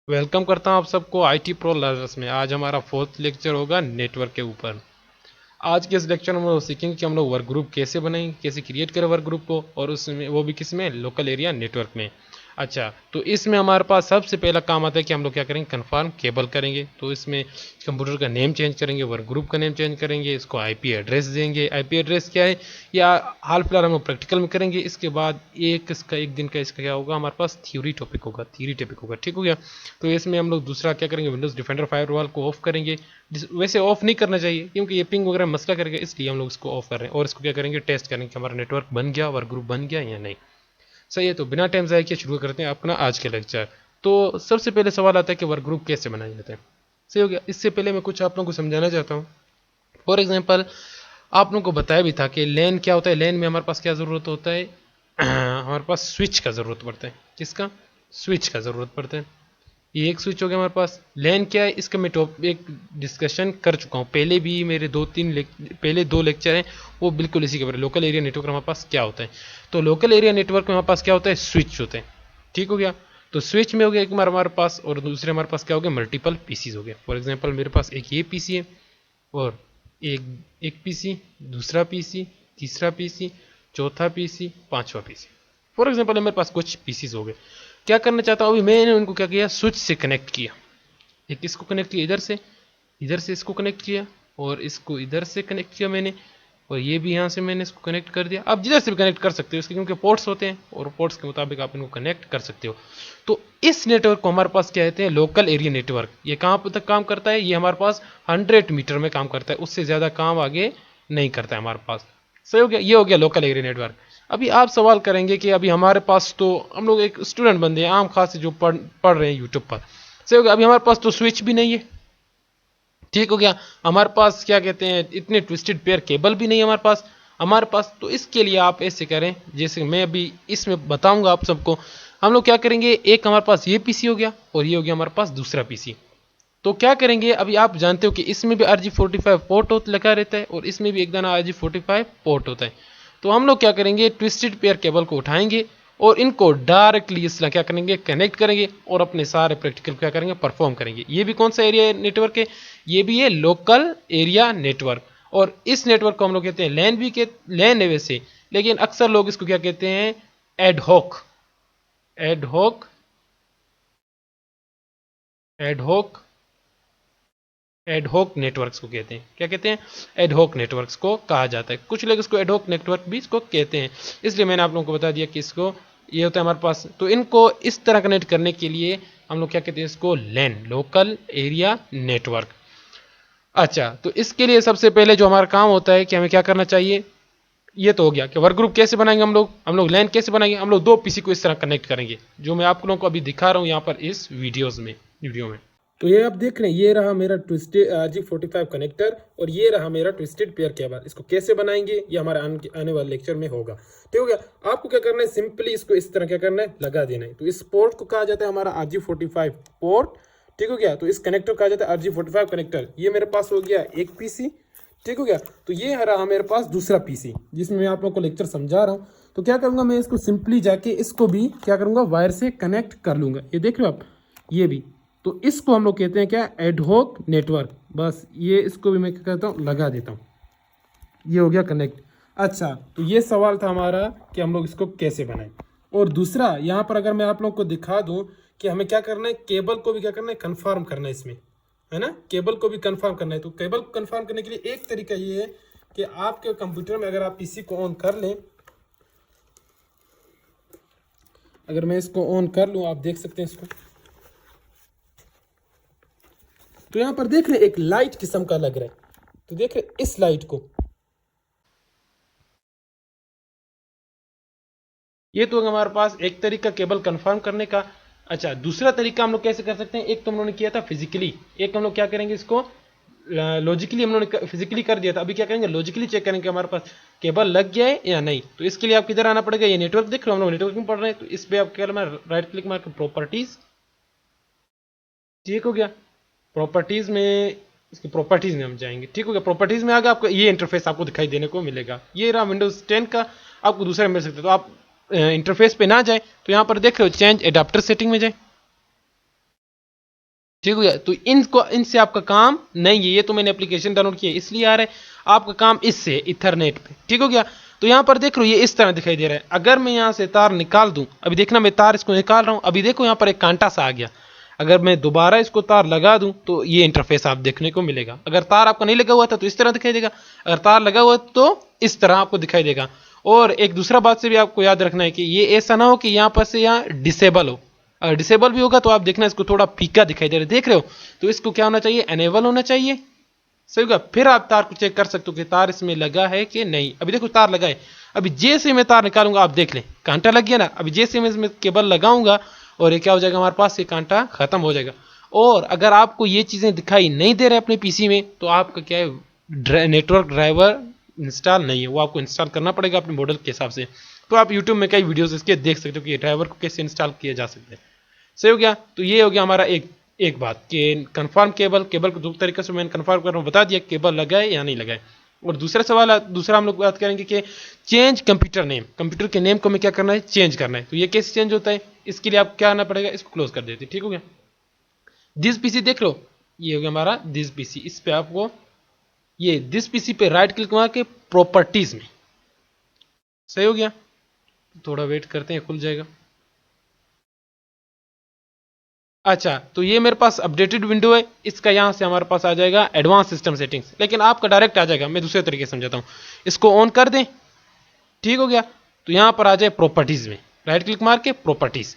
Welcome करता हूं आप सबको आईटी प्रो लर्नर्स में। आज हमारा फोर्थ लेक्चर होगा नेटवर्क के ऊपर। आज के इस लेक्चर में हम लोग सीखेंगे कि हम लोग वर्क ग्रुप कैसे बनाएंगे, कैसे क्रिएट करें वर्क ग्रुप को, और उसमें वो भी किस में, लोकल एरिया नेटवर्क में। अच्छा, तो इसमें हमारे पास सबसे पहला काम आता है कि हम लोग क्या करेंगे, कन्फर्म केबल करेंगे। तो इसमें कंप्यूटर का नेम चेंज करेंगे, वर्क ग्रुप का नेम चेंज करेंगे, इसको आईपी एड्रेस देंगे। आईपी एड्रेस क्या है या हाल फिलहाल हम लोग प्रैक्टिकल में करेंगे। इसके बाद एक दिन का इसका क्या होगा, हमारे पास थ्योरी टॉपिक होगा, ठीक हो गया। तो इसमें हम लोग दूसरा क्या करेंगे, विंडोज डिफेंडर फायरवॉल को ऑफ करेंगे। वैसे ऑफ नहीं करना चाहिए क्योंकि ये पिंग वगैरह मसला करेगा, इसलिए हम लोग इसको ऑफ कर रहे हैं। और इसको क्या करेंगे, टेस्ट करेंगे कि हमारा नेटवर्क बन गया, वर्क ग्रुप बन गया या नहीं। सही है, तो बिना टाइम ज़ाया किए शुरू करते हैं अपना आज के लेक्चर। तो सबसे पहले सवाल आता है कि वर्क ग्रुप कैसे बनाए जाते हैं। सही हो गया। इससे पहले मैं कुछ आप लोगों को समझाना चाहता हूँ। फॉर एग्जाम्पल, आप लोगों को बताया भी था कि लैन क्या होता है। लैन में हमारे पास क्या ज़रूरत होता है, हमारे पास स्विच का ज़रूरत पड़ता है। किसका? स्विच का ज़रूरत पड़ता है। ये एक स्विच हो गया हमारे पास। लैन क्या है, इसका मैं एक डिस्कशन कर चुका हूँ पहले भी। मेरे पहले दो लेक्चर हैं वो बिल्कुल इसी के बारे में। लोकल एरिया नेटवर्क हमारे पास क्या होता है, तो लोकल एरिया नेटवर्क में हमारे पास क्या होता है, स्विच होते हैं। ठीक हो गया। तो स्विच में हो गया एक हमारे पास, और दूसरे हमारे पास क्या हो गया, मल्टीपल पीसीज हो गया। फॉर एग्जाम्पल, मेरे पास एक ये पीसी है, और एक एक पीसी, दूसरा पीसी, तीसरा पीसी, चौथा पीसी, पांचवा पीसी। फॉर एग्जाम्पल मेरे पास कुछ पीसीज हो गए। क्या करना चाहता हूँ अभी, मैंने उनको क्या किया, स्विच से कनेक्ट किया। एक इसको कनेक्ट किया इधर से इसको कनेक्ट किया, और इसको इधर से कनेक्ट किया मैंने, और ये भी यहाँ से मैंने इसको कनेक्ट कर दिया। आप जिधर से भी कनेक्ट कर सकते हो इसके, क्योंकि पोर्ट्स होते हैं और पोर्ट्स के मुताबिक आप इनको कनेक्ट कर सकते हो। तो इस नेटवर्क को हमारे पास क्या कहते हैं, लोकल एरिया नेटवर्क। ये कहाँ तक काम करता है, ये हमारे पास 100 मीटर में काम करता है, उससे ज़्यादा काम आगे नहीं करता है हमारे पास। सही हो गया, ये हो गया लोकल एरिया नेटवर्क। अभी आप सवाल करेंगे कि अभी हमारे पास तो, हम लोग एक स्टूडेंट बंदे हैं आम खास जो पढ़ रहे हैं यूट्यूब पर। सही हो गया। अभी हमारे पास तो स्विच भी नहीं है। ठीक हो गया। हमारे पास क्या कहते हैं, इतने ट्विस्टेड पेयर केबल भी नहीं है हमारे पास। तो इसके लिए आप ऐसे करें, जैसे मैं अभी इसमें बताऊंगा आप सबको। हम लोग क्या करेंगे, एक हमारे पास ये पीसी हो गया, और ये हो गया हमारे पास दूसरा पीसी। तो क्या करेंगे, अभी आप जानते हो कि इसमें भी RJ45 पोर्ट लगा रहता है, और इसमें भी एक दाना RJ45 पोर्ट होता है। तो हम लोग क्या करेंगे, ट्विस्टेड पेयर केबल को उठाएंगे, और इनको डायरेक्टली इस क्या करेंगे, कनेक्ट करेंगे, और अपने सारे प्रैक्टिकल क्या करेंगे, परफॉर्म करेंगे। ये भी कौन सा एरिया नेटवर्क है, ये भी है लोकल एरिया नेटवर्क। और इस नेटवर्क को हम लोग कहते हैं लैन, भी के लैन है वैसे, लेकिन अक्सर लोग इसको क्या कहते हैं, ad hoc. Ad hoc ad hoc ad hoc networks को कहते हैं। क्या कहते हैं, एडहॉक नेटवर्क्स को कहा जाता है। कुछ लोग इसको एडहॉक नेटवर्क भी इसको कहते हैं, इसलिए मैंने आप लोगों को बता दिया कि इसको ये होता है हमारे पास। तो इनको इस तरह कनेक्ट करने के लिए हम लोग क्या कहते हैं, इसको लैन, लोकल एरिया नेटवर्क। अच्छा, तो इसके लिए सबसे पहले जो हमारा काम होता है कि हमें क्या करना चाहिए, ये तो हो गया कि वर्क ग्रुप कैसे बनाएंगे हम लोग लैन कैसे बनाएंगे। हम लोग दो पीसी को इस तरह कनेक्ट करेंगे, जो मैं आप लोगों को अभी दिखा रहा हूँ यहाँ पर इस वीडियो में। तो ये आप देख रहे हैं, ये रहा मेरा ट्विस्टेड RJ45 कनेक्टर, और ये रहा मेरा ट्विस्टेड पेयर केबल। इसको कैसे बनाएंगे ये हमारे आने वाले लेक्चर में होगा। ठीक हो गया। आपको क्या करना है, सिंपली इसको इस तरह क्या करना है, लगा देना है। तो इस पोर्ट को कहा जाता है हमारा RJ45 पोर्ट। ठीक हो गया। तो इस कनेक्टर को कहा जाता है RJ45 कनेक्टर। ये मेरे पास हो गया एक पीसी। ठीक हो गया। तो ये रहा मेरे पास दूसरा पीसी, जिसमें मैं आप लोग को लेक्चर समझा रहा हूँ। तो क्या करूंगा, मैं इसको सिंपली जाके इसको भी क्या करूंगा, वायर से कनेक्ट कर लूंगा। ये देख रहे हो आप, ये भी। तो इसको हम लोग कहते हैं क्या, एडहॉक नेटवर्क। बस ये इसको भी मैं क्या करता हूँ, लगा देता हूँ। ये हो गया कनेक्ट। अच्छा, तो ये सवाल था हमारा कि हम लोग इसको कैसे बनाएं। और दूसरा यहाँ पर अगर मैं आप लोग को दिखा दूं कि हमें क्या करना है, केबल को भी क्या करना है, कन्फर्म करना है इसमें, है ना। केबल को भी कन्फर्म करना है। तो केबल को कन्फर्म करने के लिए एक तरीका ये है कि आपके कंप्यूटर में अगर आप पीसी को ऑन कर लें, अगर मैं इसको ऑन कर लूँ, आप देख सकते हैं इसको। तो यहां पर देख रहे एक लाइट किस्म का लग रहा है। तो देख रहे इस लाइट को, ये तो हमारे पास एक तरीका केबल कंफर्म करने का। अच्छा, दूसरा तरीका हम लोग कैसे कर सकते हैं, एक तो हम लोगों ने किया था फिजिकली, एक हम लोग क्या करेंगे, इसको लॉजिकली हम लोगों ने फिजिकली कर दिया था। अभी क्या करेंगे, लॉजिकली चेक करेंगे हमारे पास केबल लग गया है या नहीं। तो इसके लिए आप किधर आना पड़ेगा, ये नेटवर्क देख रहे हो, हम लोग नेटवर्क में पढ़ रहे हैं। तो इस पर आप क्या करना, राइट क्लिक मार के प्रॉपर्टीज। ठीक हो गया। प्रॉपर्टीज में, इसकी प्रॉपर्टीज में हम जाएंगे। ठीक हो गया। प्रॉपर्टीज में आगे आपको ये इंटरफेस आपको दिखाई देने को मिलेगा। ये रहा विंडोज 10 का, आपको दूसरा मिल सकता है। तो आप इंटरफेस पे ना जाए, तो यहाँ पर देख रहे हो चेंज एडाप्टर सेटिंग में जाए। ठीक हो गया। तो इनसे आपका काम नहीं है, ये तो मैंने एप्लीकेशन डाउनलोड किया इसलिए आ रहा है, आपका काम इससे इथरनेट पे। ठीक हो गया। तो यहाँ पर देख लो ये इस तरह दिखाई दे रहा है। अगर मैं यहाँ से तार निकाल दूं, अभी देखना मैं तार इसको निकाल रहा हूँ, अभी देखो यहाँ पर एक कांटा सा आ गया। अगर मैं दोबारा इसको तार लगा दूं तो ये इंटरफेस आप देखने को मिलेगा। अगर तार आपका नहीं लगा हुआ था तो इस तरह दिखाई देगा, अगर तार लगा हुआ तो इस तरह आपको दिखाई देगा। और एक दूसरा बात से भी आपको याद रखना है कि ये ऐसा ना हो कि यहाँ पर से यहाँ डिसेबल हो। अगर डिसेबल भी होगा तो आप देखना इसको थोड़ा फीका दिखाई दे रहा है, देख रहे हो, तो इसको क्या होना चाहिए, एनेबल होना चाहिए। सही होगा। फिर आप तार को चेक कर सकते हो कि तार इसमें लगा है कि नहीं। अभी देखो तार लगा है, अभी जैसे मैं तार निकालूंगा आप देख लें कांटा लग गया ना। अभी जैसे मैं इसमें केबल लगाऊंगा और ये क्या हो जाएगा, हमारे पास ये कांटा खत्म हो जाएगा। और अगर आपको ये चीजें दिखाई नहीं दे रहे अपने पीसी में तो आपका क्या है, नेटवर्क ड्राइवर इंस्टॉल नहीं है, वो आपको इंस्टॉल करना पड़ेगा अपने मॉडल के हिसाब से। तो आप यूट्यूब में कई वीडियोस इसके देख सकते हो कि ड्राइवर को कैसे इंस्टॉल किया जा सकता है। सही हो गया। तो ये हो गया हमारा एक बात कि कंफर्म केबल को दो तरीके से मैंने कंफर्म कर बता दिया, केबल लगा है या नहीं लगा है। और दूसरा सवाल, दूसरा हम लोग बात करेंगे कि चेंज कंप्यूटर नेम, कंप्यूटर के नेम को हमें क्या करना है, चेंज करना है। तो ये कैसे चेंज होता है, इसके लिए आप क्या करना पड़ेगा, इसको क्लोज कर देते। ठीक हो गया। दिस पीसी देख लो, ये हो गया हमारा दिस पीसी। इस पे आपको ये दिस पीसी पे राइट क्लिक मार के प्रॉपर्टीज में, सही हो गया। थोड़ा वेट करते हैं, खुल जाएगा। अच्छा, तो ये मेरे पास अपडेटेड विंडो है, इसका यहां से हमारे पास आ जाएगा एडवांस सिस्टम सेटिंग्स, लेकिन आपका डायरेक्ट आ जाएगा। मैं दूसरे तरीके से समझाता हूं, इसको ऑन कर दें। ठीक हो गया। तो यहां पर आ जाए प्रॉपर्टीज में, राइट क्लिक मार के प्रॉपर्टीज।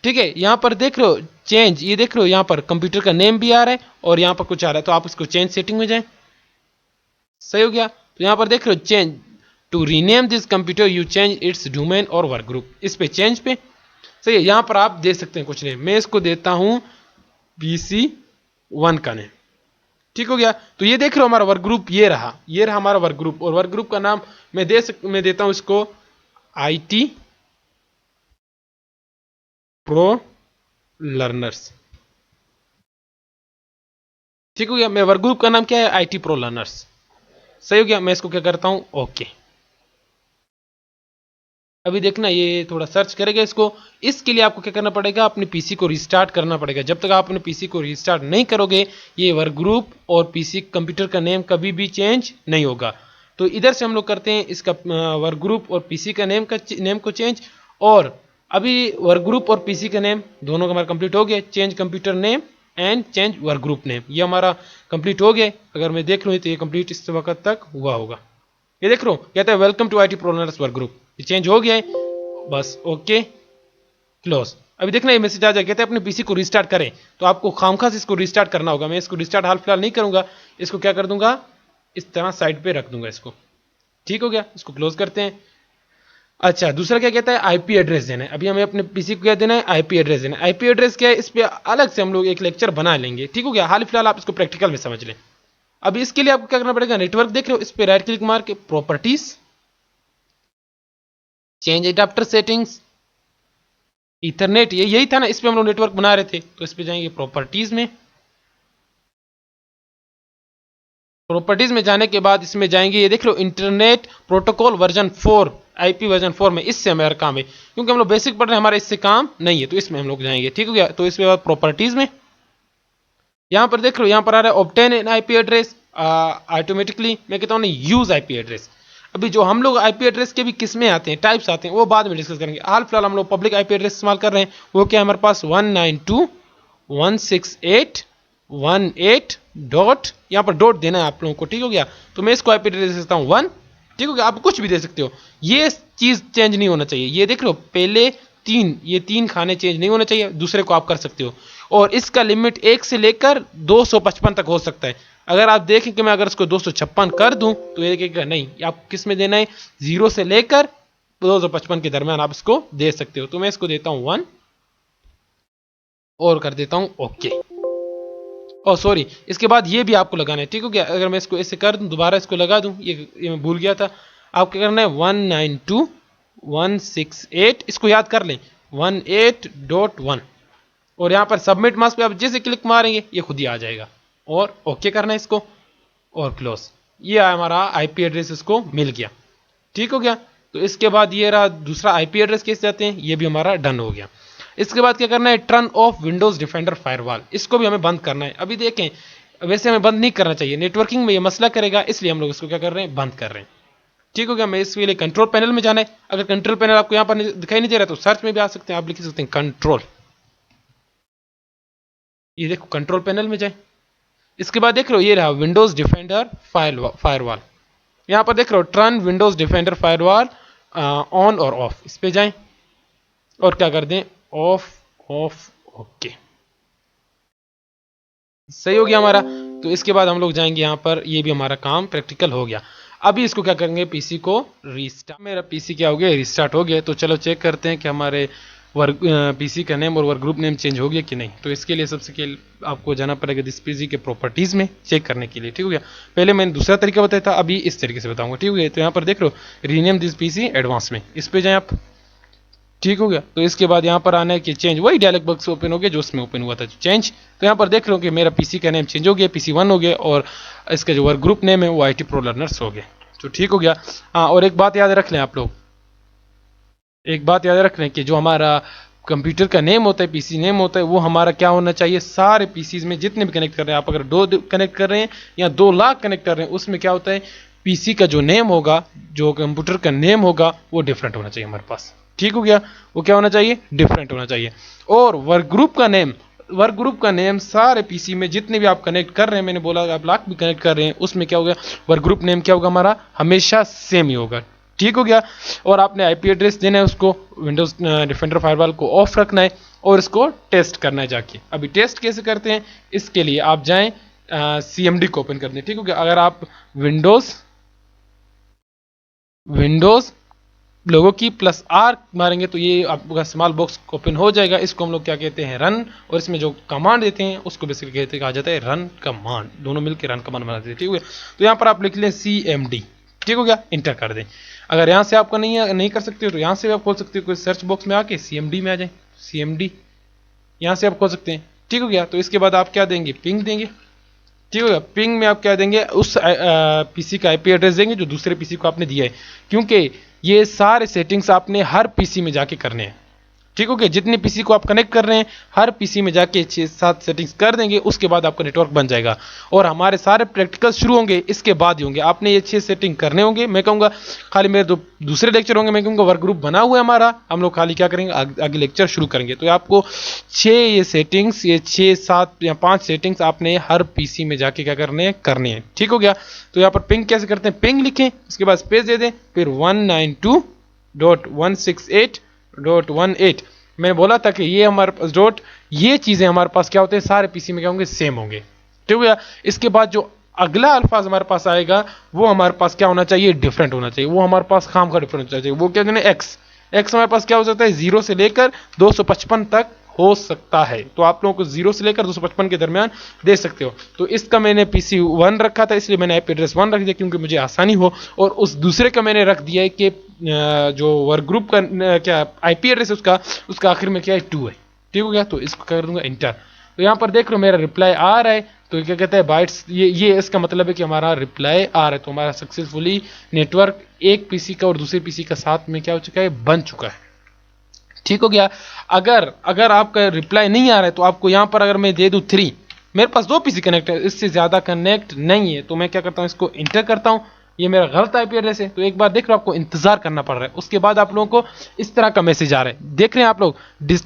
ठीक है। यहां पर देख रहे हो चेंज, ये देख रहे हो यहां पर कंप्यूटर का नेम भी आ रहा है और यहां पर कुछ आ रहा है, तो आप इसको चेंज सेटिंग में जाएं। सही हो गया। तो यहां पर देख रहे हो change to rename this computer you change its domain और वर्क ग्रुप, इस पे चेंज पे। सही है। यहां पर आप दे सकते हैं कुछ नहीं, मैं इसको देता हूं PC1 का नेम। ठीक हो गया। तो ये देख रहे हो हमारा वर्क ग्रुप, ये रहा हमारा वर्क ग्रुप। और वर्क ग्रुप का नाम मैं देता हूं इसको IT प्रो लर्नर्स। ठीक हो गया। मैं वर्क ग्रुप का नाम क्या है, IT प्रो लर्नर्स। सही हो गया। मैं इसको क्या करता हूं, ओके। अभी देखना ये थोड़ा सर्च करेगा इसको। इसके लिए आपको क्या करना पड़ेगा, अपने पीसी को रिस्टार्ट करना पड़ेगा। जब तक आप अपने पीसी को रिस्टार्ट नहीं करोगे ये वर्क ग्रुप और पीसी कंप्यूटर का नेम कभी भी चेंज नहीं होगा। तो इधर से हम लोग करते हैं इसका वर्क ग्रुप और पीसी का नेम को चेंज। और अभी वर्क ग्रुप और पीसी का नेम दोनों का हमारा कंप्लीट हो गया। Change computer name and change work group name, ये हमारा कंप्लीट हो गया। अगर मैं देख लूँ तो ये कंप्लीट इस वक्त तक हुआ होगा। ये देख लो कहता है welcome to IT pro learners work group, ये चेंज हो गया है। बस ओके, क्लोज। अभी देखना ये मैसेज आ जाए, कहते हैं अपने पीसी को रिस्टार्ट करें। तो आपको खामखास इसको रिस्टार्ट करना होगा। मैं इसको रिस्टार्ट हाल फिलहाल नहीं करूंगा, इसको क्या कर दूंगा, इस तरह साइड पे रख दूंगा इसको। ठीक हो गया। इसको क्लोज करते हैं। अच्छा, दूसरा क्या कहता है, आईपी एड्रेस देना है। अभी हमें अपने पीसी को क्या देना है, आईपी एड्रेस देना है। आईपी एड्रेस क्या है, इस पे अलग से हम लोग एक लेक्चर बना लेंगे। ठीक हो गया। हाल फिलहाल आप इसको प्रैक्टिकल में समझ लें। अभी इसके लिए आपको क्या करना पड़ेगा, नेटवर्क देख रहे हो, इस पे राइट क्लिक मार के properties, change adapter settings, ethernet, ये यही था ना, इस पे हम लोग नेटवर्क बना रहे थे। तो इस पे जाएंगे प्रॉपर्टीज में। प्रॉपर्टीज में जाने के बाद इसमें जाएंगे, ये देख लो internet protocol version 4, IP version 4 में। इससे हमारा काम है, क्योंकि हम लोग बेसिक पढ़ रहे हैं, हमारा इससे काम नहीं है, तो इसमें हम लोग जाएंगे। ठीक हो गया। तो इसके बाद प्रॉपर्टीज में यहां पर देख लो, यहां पर आ रहा है obtain N IP address automatically. मैं कहता हूँ यूज आईपी एड्रेस। अभी जो हम लोग आईपी एड्रेस के भी किस्में आते हैं, टाइप्स आते हैं, वो बाद में डिस्कस करेंगे। हाल फिलहाल हम लोग पब्लिक आईपी एड्रेस इस्तेमाल कर रहे हैं। वो क्या है हमारे पास 192.168.18 डॉट, यहाँ पर डॉट देना है आप लोगों को। ठीक हो गया। तो मैं इसको आईपी एड्रेस देता हूँ 1। ठीक हो गया। आप कुछ भी दे सकते हो, ये चीज चेंज नहीं होना चाहिए। ये देख लो पहले ये तीन खाने चेंज नहीं होने चाहिए, दूसरे को आप कर सकते हो। और इसका लिमिट 1 से लेकर 255 तक हो सकता है। अगर आप देखें कि मैं अगर इसको 256 कर दूं तो ये देखेगा नहीं, आप किस में देना है, 0 से लेकर 255 के दरमियान आप इसको दे सकते हो। तो मैं इसको देता हूं 1 और कर देता हूं ओके। और सॉरी, इसके बाद ये भी आपको लगाना है। ठीक हो गया। अगर मैं इसको ऐसे कर दूं, दोबारा इसको लगा दूं, ये मैं भूल गया था। आपको क्या करना है, 192.168, इसको याद कर लें 18.1, और यहाँ पर सबमिट मास्क पे आप जैसे क्लिक मारेंगे ये खुद ही आ जाएगा। और ओके करना है इसको और क्लोज। ये हमारा आईपी एड्रेस इसको मिल गया। ठीक हो गया। तो इसके बाद ये रहा दूसरा आईपी एड्रेस कैसे जाते हैं, ये भी हमारा डन हो गया। इसके बाद क्या करना है, turn off Windows defender firewall, इसको भी हमें बंद करना है। अभी देखें वैसे हमें बंद नहीं करना चाहिए, नेटवर्किंग में ये मसला करेगा, इसलिए हम लोग इसको क्या कर रहे हैं, बंद कर रहे हैं। ठीक हो गया। मैं इसके लिए कंट्रोल पैनल में जाना है। अगर कंट्रोल पैनल आपको यहाँ पर दिखाई नहीं दे रहा तो सर्च में भी आ सकते हैं, आप लिख सकते हैं कंट्रोल, ये देखो कंट्रोल पैनल में जाए। इसके बाद देख रहे हो ये रहा विंडोज डिफेंडर फायरवॉल, यहाँ पर देख रहे हो turn Windows defender firewall on और ऑफ, इस पे जाएं और क्या कर दें, ऑफ ऑफ, ओके सही हो गया हमारा। तो इसके बाद हम लोग जाएंगे यहाँ पर, ये भी हमारा काम प्रैक्टिकल हो गया। अभी इसको क्या करेंगे, पीसी को रीस्टार्ट। मेरा पीसी क्या हो गया, रिस्टार्ट हो गया। तो चलो चेक करते हैं कि हमारे वर्क पीसी का नेम और वर्क ग्रुप नेम चेंज हो गया कि नहीं। तो इसके लिए सबसे पहले आपको जाना पड़ेगा दिस पीसी के प्रॉपर्टीज में चेक करने के लिए। ठीक हो गया। पहले मैंने दूसरा तरीका बताया था, अभी इस तरीके से बताऊंगा। ठीक हो गया। तो यहाँ पर देख लो रीनेम दिस पीसी एडवांस में, इस पे जाएं आप। ठीक हो गया। तो इसके बाद यहाँ पर आना है कि चेंज, वही डायलॉग बॉक्स ओपन हो गया जो उसमें ओपन हुआ था चेंज। तो यहाँ पर देख लो कि मेरा पीसी का नेम चेंज हो गया, PC1 हो गया, और इसका जो वर्क ग्रुप नेम है वो IT प्रो लर्नर्स हो गया। तो ठीक हो गया। हाँ, और एक बात याद रख लें आप लोग, एक बात याद रख लें कि जो हमारा कंप्यूटर का नेम होता है, पीसी नेम होता है, वो हमारा क्या होना चाहिए, सारे पीसीज में जितने भी कनेक्ट कर रहे हैं, आप अगर 2 कनेक्ट कर रहे हैं या 2 लाख कनेक्ट कर रहे हैं, उसमें क्या होता है, पीसी का जो नेम होगा, जो कंप्यूटर का नेम होगा, वो डिफरेंट होना चाहिए हमारे पास। ठीक हो गया। वो क्या होना चाहिए, डिफरेंट होना चाहिए। और वर्क ग्रुप का नेम, वर्क ग्रुप का नेम सारे पीसी में जितने भी आप कनेक्ट कर रहे हैं, मैंने बोला आप लाख भी कनेक्ट कर रहे हैं, उसमें क्या होगा, वर्क ग्रुप नेम क्या होगा हमारा, हमेशा सेम ही होगा। ठीक हो गया। और आपने आईपी एड्रेस देना है उसको, विंडोज डिफेंडर फायरवॉल को ऑफ रखना है और इसको टेस्ट करना है जाके। अभी टेस्ट कैसे करते हैं, इसके लिए आप जाएं CMD को ओपन कर दें। ठीक हो गया। अगर आप विंडोज लोगो की +R मारेंगे तो ये आपका स्मॉल बॉक्स ओपन हो जाएगा। इसको हम लोग क्या कहते हैं, रन, और इसमें जो कमांड देते हैं उसको बेसिकली कहते हैं, कहा जाता है रन कमांड, दोनों मिलकर रन कमांड बनाते हैं। ठीक है। तो यहाँ पर आप लिख लें CMD। ठीक हो गया। इंटर कर दें। अगर यहाँ से आपका नहीं कर सकते हो तो यहाँ से भी आप खोल सकते हो, कोई सर्च बॉक्स में आके CMD में आ जाए, CMD यहाँ से आप खोल सकते हैं। ठीक हो गया। तो इसके बाद आप क्या देंगे, पिंग देंगे। ठीक हो गया। पिंग में आप क्या देंगे, उस पीसी का आईपी एड्रेस देंगे जो दूसरे पीसी को आपने दिया है, क्योंकि ये सारे सेटिंग्स आपने हर पीसी में जाके करने हैं। ठीक हो गया। जितने पीसी को आप कनेक्ट कर रहे हैं, हर पीसी में जाके 6-7 सेटिंग्स कर देंगे, उसके बाद आपका नेटवर्क बन जाएगा। और हमारे सारे प्रैक्टिकल शुरू होंगे इसके बाद ही होंगे। आपने ये 6 सेटिंग करने होंगे। मैं कहूँगा खाली मेरे दूसरे लेक्चर होंगे, मैं कहूँगा वर्क ग्रुप बना हुआ है हमारा, हम लोग खाली क्या करेंगे, आगे लेक्चर शुरू करेंगे। तो आपको 6 ये सेटिंग्स, ये 6-7 या 5 सेटिंग्स आपने हर पीसी में जाके क्या करने हैं। ठीक हो गया। तो यहाँ पर पिंग कैसे करते हैं, पिंग लिखें, उसके बाद स्पेस दे दें, फिर 192.168.18। मैंने बोला था कि ये हमारे पास ये चीज़ें हमारे पास क्या होते हैं, सारे पीसी में क्या होंगे, सेम होंगे। ठीक है। इसके बाद जो अगला अल्फाज हमारे पास आएगा वो हमारे पास क्या होना चाहिए, डिफरेंट होना चाहिए। वो हमारे पास खाम का डिफरेंट होना चाहिए। वो क्या कहते हैं, एक्स हमारे पास क्या हो सकता है, 0 से लेकर 255 तक हो सकता है। तो आप लोगों को 0 से लेकर 255 के दरमियान दे सकते हो। तो इसका मैंने PC1 रखा था, इसलिए मैंने आईपी एड्रेस 1 रख दिया क्योंकि मुझे आसानी हो। और उस दूसरे का मैंने रख दिया है कि जो वर्क ग्रुप का क्या आईपी एड्रेस है उसका आखिर में क्या है, 2 है। ठीक हो गया। तो इसको कर दूंगा इंटर। तो यहाँ पर देख लो मेरा रिप्लाई आ रहा है। तो क्या कहता है, बाइट्स, ये इसका मतलब है कि हमारा रिप्लाई आ रहा है। तो हमारा सक्सेसफुली नेटवर्क एक पीसी का और दूसरे पीसी का साथ में क्या हो चुका है, बन चुका है। ठीक हो गया। अगर आपका रिप्लाई नहीं आ रहा है तो आपको यहाँ पर अगर मैं दे दूं 3, मेरे पास 2 पीसी कनेक्ट है, इससे ज्यादा कनेक्ट नहीं है, तो मैं क्या करता हूँ, इसको इंटर करता हूँ। ये मेरा गलत आईपी एड्रेस है। तो एक बार देख रहे हो, आपको इंतजार करना पड़ रहा है। उसके बाद आप लोगों को इस तरह का मैसेज आ रहा है, देख रहे हैं आप लोग।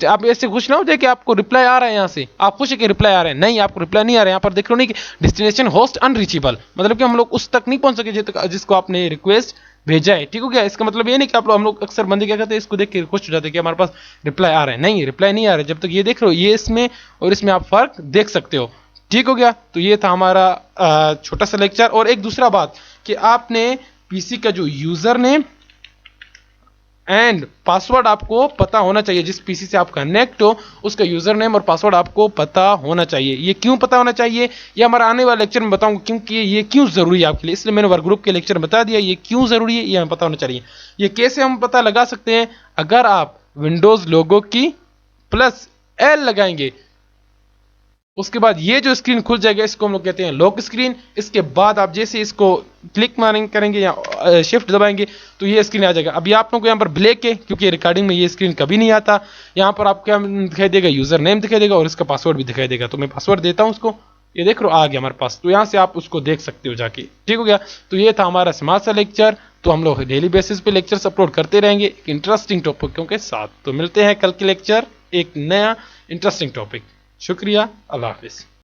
आप ऐसे खुश ना हो जाए कि आपको रिप्लाई आ रहा है, यहाँ से आप खुश है कि रिप्लाई आ रहा है, नहीं आपको रिप्लाई नहीं आ रहा है। यहाँ पर देख रहे हो नहीं कि डेस्टिनेशन होस्ट अनरीचेबल, मतलब कि हम लोग उस तक नहीं पहुंच सके जिसको आपने रिक्वेस्ट भेजा है। ठीक हो गया। इसका मतलब ये नहीं कि आप लोग, हम लोग अक्सर बंदे क्या करते हैं, इसको देख के खुश हो जाते हैं कि हमारे पास रिप्लाई आ रहा है। नहीं, रिप्लाई नहीं आ रहा है जब तक ये देख रहे हो, ये इसमें और इसमें आप फर्क देख सकते हो। ठीक हो गया। तो ये था हमारा छोटा सा लेक्चर। और एक दूसरा बात कि आपने पीसी का जो यूजर नेम एंड पासवर्ड आपको पता होना चाहिए। जिस पीसी से आप कनेक्ट हो उसका यूजर नेम और पासवर्ड आपको पता होना चाहिए। ये क्यों पता होना चाहिए, ये हमारा आने वाले लेक्चर में बताऊंगा, क्योंकि ये क्यों जरूरी है आपके लिए। इसलिए मैंने वर्क ग्रुप के लेक्चर में बता दिया ये क्यों जरूरी है, ये हमें पता होना चाहिए। ये कैसे हम पता लगा सकते हैं, अगर आप विंडोज लोगो की +L लगाएंगे उसके बाद ये जो स्क्रीन खुल जाएगा इसको हम लोग कहते हैं लॉक स्क्रीन। इसके बाद आप जैसे इसको क्लिक मारेंगे करेंगे या शिफ्ट दबाएंगे तो ये स्क्रीन आ जाएगा। अभी आप लोगों को यहाँ पर ब्लैक है क्योंकि रिकॉर्डिंग में ये स्क्रीन कभी नहीं आता। यहाँ पर आपको क्या दिखाई देगा, यूजर नेम दिखाई देगा और इसका पासवर्ड भी दिखाई देगा। तो मैं पासवर्ड देता हूँ उसको, ये देख लो आ गया हमारे पास। तो यहाँ से आप उसको देख सकते हो जाके, ठीक हो गया। तो ये था हमारा स्मार्ट सा लेक्चर। तो हम लोग डेली बेसिस पे लेक्चर्स अपलोड करते रहेंगे एक इंटरेस्टिंग टॉपिकों के साथ। तो मिलते हैं कल के लेक्चर एक नया इंटरेस्टिंग टॉपिक। शुक्रिया, अल्लाह हाफिज़।